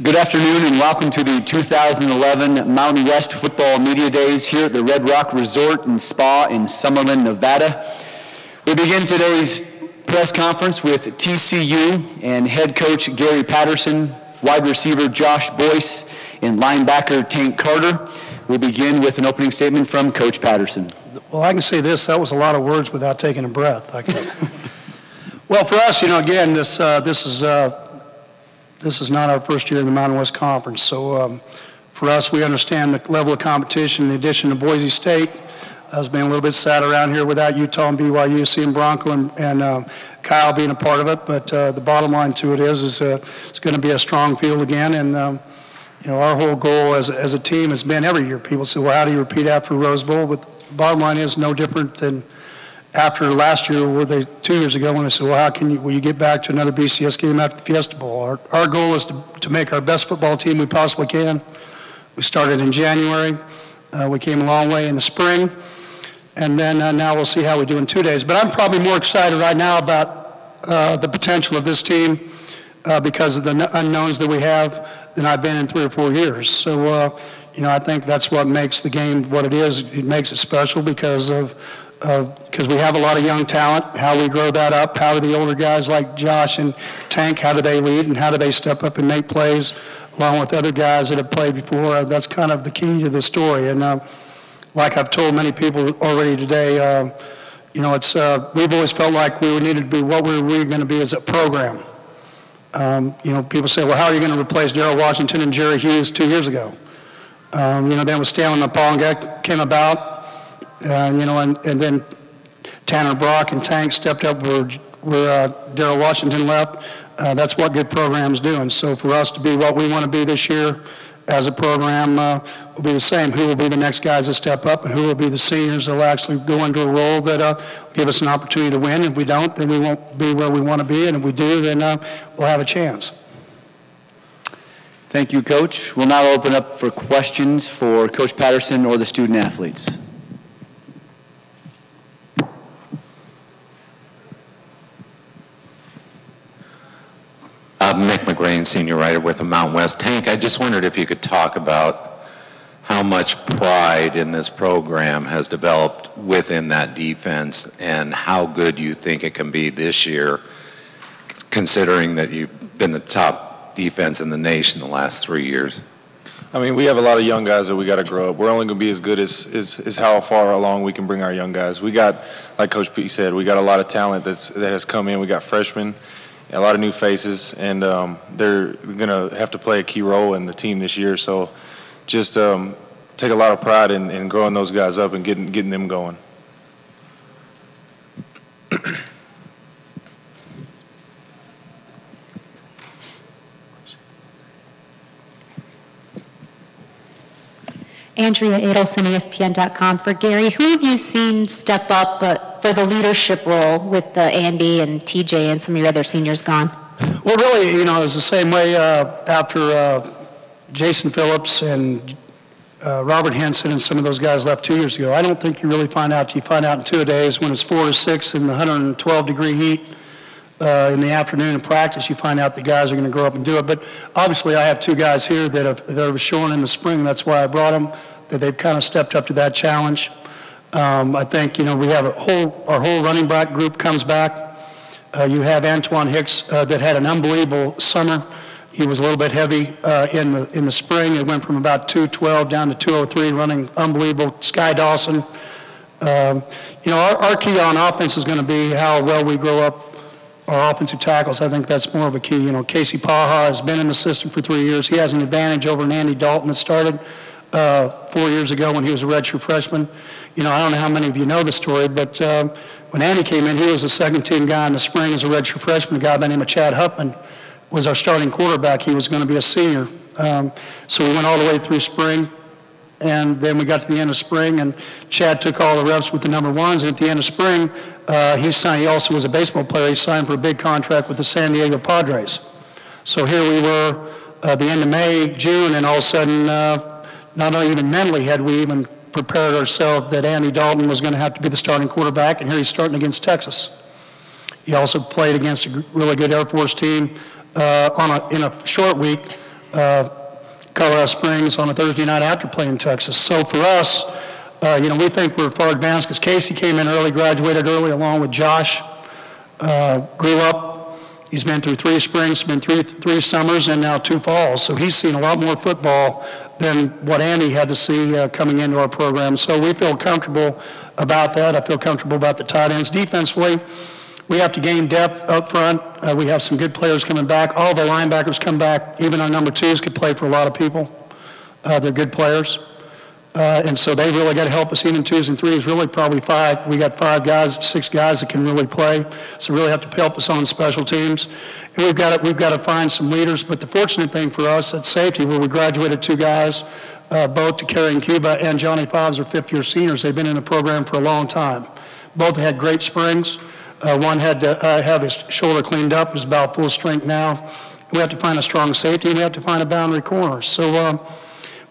Good afternoon and welcome to the 2011 Mountain West Football Media Days here at the Red Rock Resort and Spa in Summerlin, Nevada. We begin today's press conference with TCU and head coach Gary Patterson, wide receiver Josh Boyce, and linebacker Tank Carter. We'll begin with an opening statement from Coach Patterson. Well, I can say this, that was a lot of words without taking a breath. Well, for us, again, this is not our first year in the Mountain West Conference. So for us, we understand the level of competition. In addition to Boise State, has been a little bit sad around here without Utah and BYU, seeing Bronco and Kyle being a part of it. But the bottom line to it is it's going to be a strong field again. And our whole goal as a team has been every year. People say, well, how do you repeat after Rose Bowl? But the bottom line is no different than after last year, 2 years ago, when they said, well, will you get back to another BCS game after the Fiesta Bowl? Our goal is to make our best football team we possibly can. We started in January. We came a long way in the spring. And then now we'll see how we do in 2 days. But I'm probably more excited right now about the potential of this team because of the unknowns that we have than I've been in 3 or 4 years. So, I think that's what makes the game what it is. It makes it special because we have a lot of young talent, how we grow that up, how do the older guys like Josh and Tank, how do they lead and how do they step up and make plays along with other guys that have played before. That's kind of the key to the story. And like I've told many people already today, we've always felt like we needed to be what we were going to be as a program. People say, well, how are you going to replace Darrell Washington and Jerry Hughes 2 years ago? Then when Stanley Naponga came about, and then Tanner Brock and Tank stepped up where Darrell Washington left. That's what good programs do. And so for us to be what we want to be this year as a program will be the same. Who will be the next guys that step up and who will be the seniors that will actually go into a role that will give us an opportunity to win. If we don't, then we won't be where we want to be. And if we do, then we'll have a chance. Thank you, Coach. We'll now open up for questions for Coach Patterson or the student athletes. Mick McGrain, senior writer with the Mountain West. Tank, I just wondered if you could talk about how much pride in this program has developed within that defense and how good you think it can be this year, considering that you've been the top defense in the nation the last 3 years. I mean, we have a lot of young guys that we got to grow up. We're only going to be as good as how far along we can bring our young guys. We got, like Coach P said, we got a lot of talent that has come in. We got freshmen, a lot of new faces, and they're going to have to play a key role in the team this year. So just take a lot of pride in growing those guys up and getting them going. Andrea Adelson, ESPN.com. For Gary, who have you seen step up for the leadership role with Andy and TJ and some of your other seniors gone? Well, really, it was the same way after Jason Phillips and Robert Henson and some of those guys left 2 years ago. I don't think you really find out. You find out in 2 days when it's 4 to 6 in the 112-degree heat in the afternoon in practice. You find out the guys are going to grow up and do it. But obviously, I have 2 guys here that have shown in the spring. That's why I brought them. That they've kind of stepped up to that challenge. I think we have our whole running back group comes back. You have Antoine Hicks that had an unbelievable summer. He was a little bit heavy in the spring. It went from about 212 down to 203, running unbelievable. Sky Dawson. Our key on offense is going to be how well we grow up our offensive tackles. I think that's more of a key. Casey Paha has been in the system for 3 years. He has an advantage over Andy Dalton that started 4 years ago when he was a redshirt freshman. I don't know how many of you know the story, but when Andy came in, he was a second-team guy in the spring as a redshirt freshman. A guy by the name of Chad Huffman was our starting quarterback. He was going to be a senior. So we went all the way through spring, and then we got to the end of spring, and Chad took all the reps with the number ones. And at the end of spring, he also was a baseball player. He signed for a big contract with the San Diego Padres. So here we were at the end of May, June, and all of a sudden, not even mentally had we even prepared ourselves that Andy Dalton was going to have to be the starting quarterback, and here he's starting against Texas. He also played against a really good Air Force team in a short week Colorado Springs on a Thursday night after playing Texas. So for us, we think we're far advanced because Casey came in early, graduated early, along with Josh. Grew up. He's been through 3 springs, been through 3 summers, and now 2 falls. So he's seen a lot more football than what Andy had to see coming into our program. So we feel comfortable about that. I feel comfortable about the tight ends. Defensively, we have to gain depth up front. We have some good players coming back. All of our linebackers come back. Even our number 2s could play for a lot of people. They're good players. And so they really got to help us, even 2s and 3s, really probably 5. We got 5 guys, 6 guys that can really play. So really have to help us on special teams. And we've got to find some leaders. But the fortunate thing for us at safety, where we graduated 2 guys, both Takari and Cuba and Johnny Fobbs are 5th-year seniors. They've been in the program for a long time. Both had great springs. One had to have his shoulder cleaned up. He's about full strength now. We have to find a strong safety, and we have to find a boundary corner. So,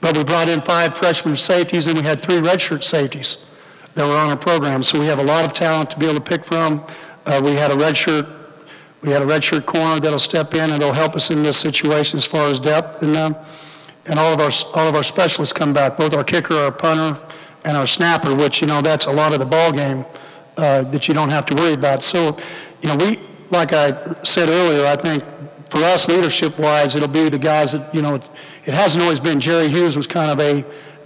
but we brought in 5 freshman safeties, and we had 3 redshirt safeties that were on our program. So we have a lot of talent to be able to pick from. We had a redshirt corner that'll step in and it'll help us in this situation as far as depth. And all of our specialists come back, both our kicker, our punter, and our snapper, which that's a lot of the ball game that you don't have to worry about. So, we, like I said earlier, I think for us leadership-wise, it'll be the guys that it hasn't always been. Jerry Hughes was kind of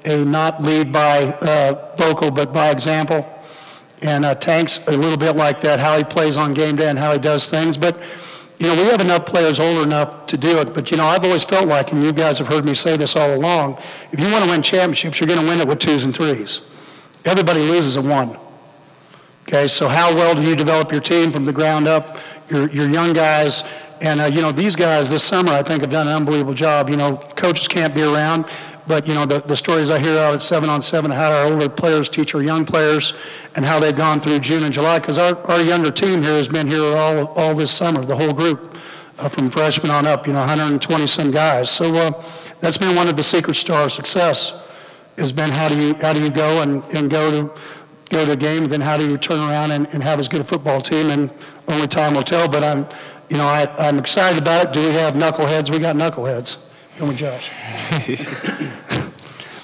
a not lead by vocal, but by example. And Tank's a little bit like that, how he plays on game day and how he does things. But, we have enough players older enough to do it. But, I've always felt like, and you guys have heard me say this all along, if you want to win championships, you're going to win it with 2s and 3s. Everybody loses at 1. Okay, so how well do you develop your team from the ground up, your young guys? And, these guys this summer, I think, have done an unbelievable job. Coaches can't be around, but, the stories I hear out at 7-on-7, how our older players teach our young players and how they've gone through June and July, because our younger team here has been here all this summer, the whole group, from freshmen on up, 120-some guys. So that's been one of the secrets to our success, has been how do you go and go to a game, then how do you turn around and have as good a football team, and only time will tell. But I'm excited about it. Do we have knuckleheads? We got knuckleheads. Come with Josh.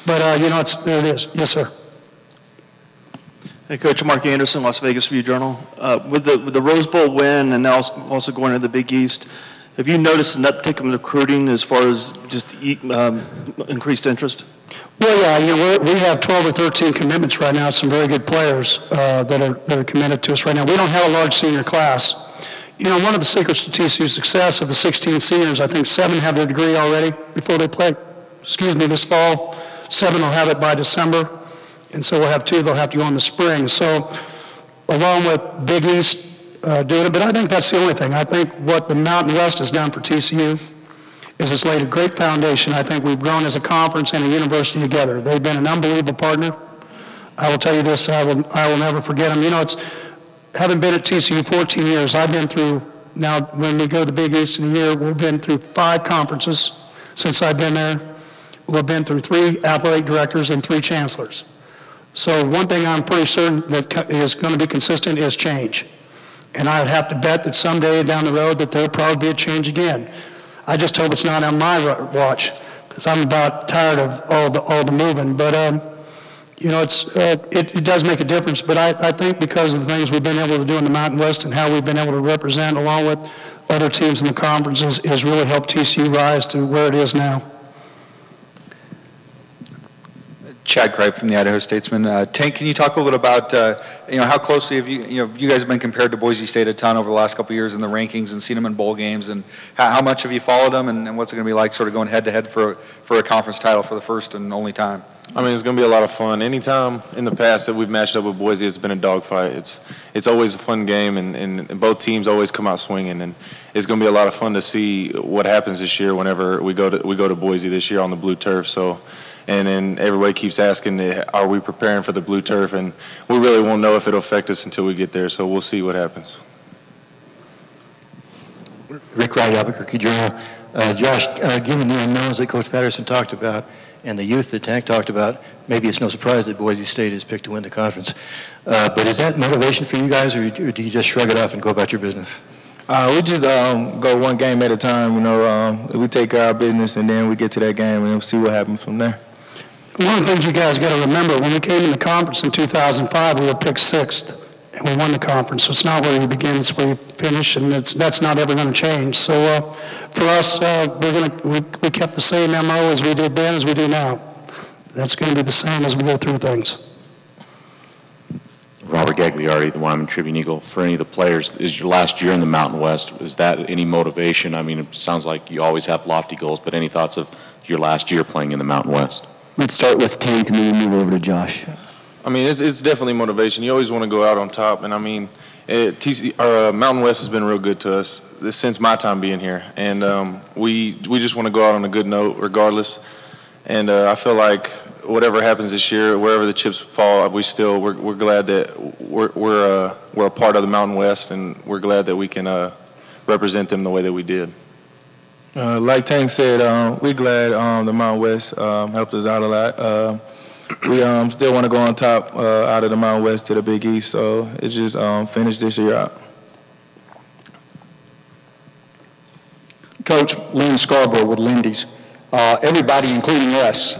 But, there it is. Yes, sir. Hey, Coach, Mark Anderson, Las Vegas Review-Journal. With the Rose Bowl win and now also going to the Big East, have you noticed an uptick in recruiting as far as just increased interest? Well, yeah, we have 12 or 13 commitments right now, some very good players that are committed to us right now. We don't have a large senior class. One of the secrets to TCU's success of the 16 seniors, I think 7 have their degree already before they play, this fall. 7 will have it by December, and so we'll have 2 they'll have to go in the spring. So along with Big East doing it, but I think that's the only thing. I think what the Mountain West has done for TCU is it's laid a great foundation. I think we've grown as a conference and a university together. They've been an unbelievable partner. I will tell you this, I will never forget them. Having been at TCU 14 years, I've been through, now when we go to the Big East in a year, we've been through 5 conferences since I've been there. We've been through 3 athletic directors and 3 chancellors. So one thing I'm pretty certain that is going to be consistent is change. And I would have to bet that someday down the road that there'll probably be a change again. I just hope it's not on my watch, because I'm about tired of all the moving. But it does make a difference. But I think because of the things we've been able to do in the Mountain West and how we've been able to represent along with other teams in the conferences has really helped TCU rise to where it is now. Chad Kripe from the Idaho Statesman. Tank, can you talk a little bit about how closely have you guys have been compared to Boise State a ton over the last couple of years in the rankings and seen them in bowl games, and how much have you followed them, and what's it going to be like sort of going head to head for a conference title for the first and only time? I mean, it's going to be a lot of fun. Anytime in the past that we've matched up with Boise, it's been a dogfight. It's always a fun game, and both teams always come out swinging, and it's going to be a lot of fun to see what happens this year whenever we go to Boise this year on the blue turf. So. And then everybody keeps asking, are we preparing for the blue turf? And we really won't know if it'll affect us until we get there, so we'll see what happens. Rick Wright, Albuquerque Journal. Josh, given the unknowns that Coach Patterson talked about and the youth that Tank talked about, maybe it's no surprise that Boise State is picked to win the conference. But is that motivation for you guys, or do you just shrug it off and go about your business? We just go one game at a time. We take care of our business, and then we get to that game, and we'll see what happens from there. One of the things you guys got to remember, when we came in the conference in 2005, we were picked 6th, and we won the conference. So it's not where you begin, it's where you finish, and that's not ever going to change. So for us, we kept the same MO as we did then as we do now. That's going to be the same as we go through things. Robert Gagliardi, the Wyoming Tribune Eagle. For any of the players, is your last year in the Mountain West, is that any motivation? I mean, it sounds like you always have lofty goals, but any thoughts of your last year playing in the Mountain West? Let's start with Tank and then move over to Josh. I mean, it's definitely motivation. You always want to go out on top, and I mean, Mountain West has been real good to us since my time being here, and we just want to go out on a good note regardless. And I feel like whatever happens this year, wherever the chips fall, we're glad that we're a part of the Mountain West, and we're glad that we can represent them the way that we did. Like Tank said, we're glad the Mountain West helped us out a lot. We still want to go on top out of the Mountain West to the Big East, so it's just finish this year out. Coach, Lynn Scarborough with Lindy's. Everybody, including us,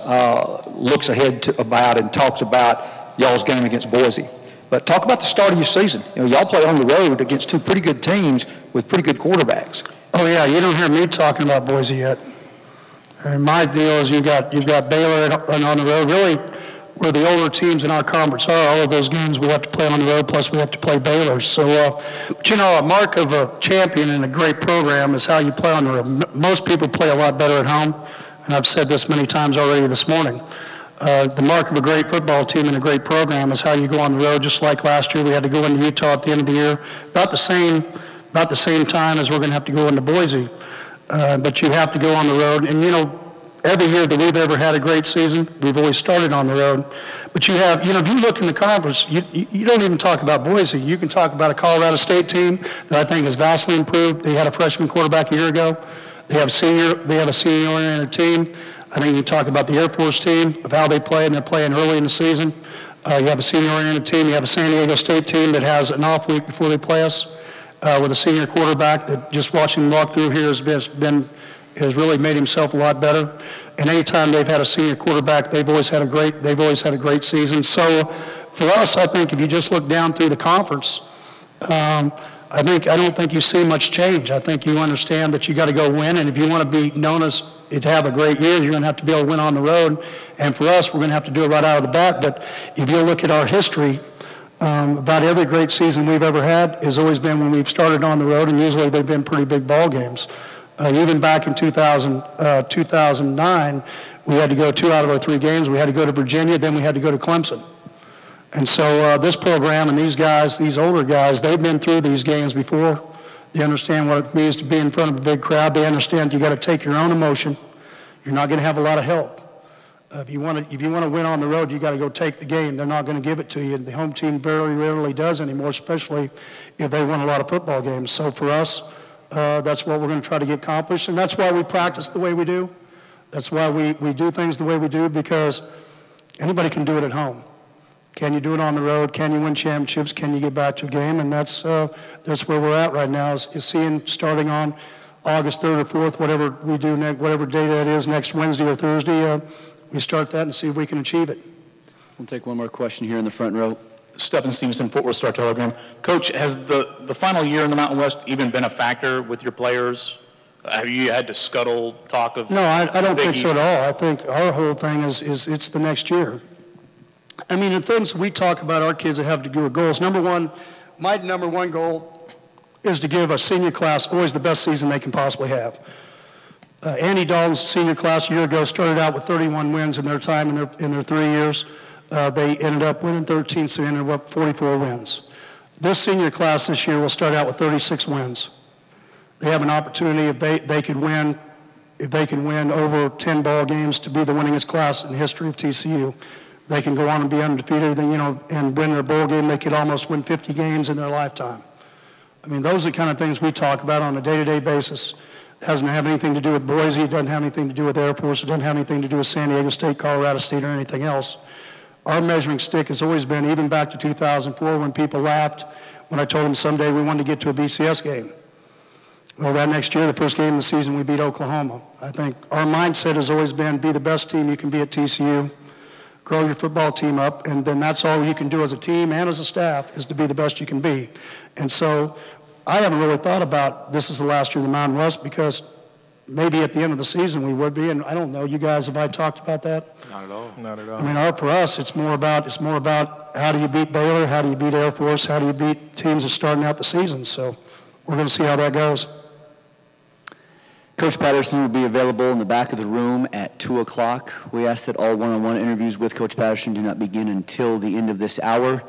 looks ahead about and talks about y'all's game against Boise. But talk about the start of your season. Y'all play on the road against 2 pretty good teams with pretty good quarterbacks. Oh yeah, you don't hear me talking about Boise yet. And my deal is you got Baylor on the road. Really, where the older teams in our conference are, all of those games we have to play on the road. Plus we have to play Baylor. So, but a mark of a champion and a great program is how you play on the road. Most people play a lot better at home, and I've said this many times already this morning. The mark of a great football team and a great program is how you go on the road. Just like last year, we had to go into Utah at the end of the year, about the same time as we're going to have to go into Boise. But you have to go on the road. And, every year that we've ever had a great season, we've always started on the road. But you have, if you look in the conference, you don't even talk about Boise. You can talk about a Colorado State team that I think has vastly improved. They had a freshman quarterback a year ago. They have a senior-oriented team. I think you talk about the Air Force team, of how they play, and they're playing early in the season. You have a senior-oriented team. You have a San Diego State team that has an off week before they play us, with a senior quarterback that just watching him walk through here has really made himself a lot better. And anytime they've had a senior quarterback, they've always had a great season. So for us, I think if you just look down through the conference, I don't think you see much change. I think you understand that you got to go win, and if you want to be known as to have a great year, you're going to have to be able to win on the road. And for us, we're going to have to do it right out of the bat. But if you look at our history, about every great season we've ever had has always been when we've started on the road, and usually they've been pretty big ball games. Even back in 2009, we had to go 2 out of our 3 games. We had to go to Virginia, then we had to go to Clemson. And so this program and these guys, these older guys, they've been through these games before. They understand what it means to be in front of a big crowd. They understand you got to take your own emotion. You're not going to have a lot of help. If you want to win on the road, you got to go take the game. They're not going to give it to you. The home team very rarely does anymore, especially if they win a lot of football games. So for us, that's what we're going to try to get accomplished, and that's why we practice the way we do. That's why we do things the way we do, because anybody can do it at home. Can you do it on the road? Can you win championships? Can you get back to a game? And that's where we're at right now, is seeing starting on August 3rd or 4th, whatever we do, whatever day that is, next Wednesday or Thursday, we start that and see if we can achieve it. We'll take one more question here in the front row. Stephen Stevenson, Fort Worth Star-Telegram. Coach, has the final year in the Mountain West even been a factor with your players? Have you had to scuttle talk of? No, I don't think so at all. I think our whole thing is it's the next year. I mean, the things we talk about our kids that have to do with goals. Number one, my number one goal is to give a senior class always the best season they can possibly have. Andy Dalton's senior class a year ago started out with 31 wins in their time in their 3 years. They ended up winning 13, so they ended up 44 wins. This senior class this year will start out with 36 wins. They have an opportunity if they could win over 10 ball games to be the winningest class in the history of TCU. They can go on and be undefeated, and win their bowl game. They could almost win 50 games in their lifetime. I mean, those are the kind of things we talk about on a day-to-day basis. It doesn't have anything to do with Boise. It doesn't have anything to do with Air Force. It doesn't have anything to do with San Diego State, Colorado State, or anything else. Our measuring stick has always been, even back to 2004 when people laughed when I told them someday we wanted to get to a BCS game. Well, that next year, the first game of the season, we beat Oklahoma. I think our mindset has always been be the best team you can be at TCU, grow your football team up, and then that's all you can do as a team and as a staff is to be the best you can be. And so I haven't really thought about this is the last year of the Mountain West because maybe at the end of the season we would be, and I don't know, you guys, have I talked about that? Not at all. Not at all. I mean, for us, it's more about how do you beat Baylor, how do you beat Air Force, how do you beat teams that are starting out the season. So we're going to see how that goes. Coach Patterson will be available in the back of the room at 2 o'clock. We ask that all one-on-one interviews with Coach Patterson do not begin until the end of this hour.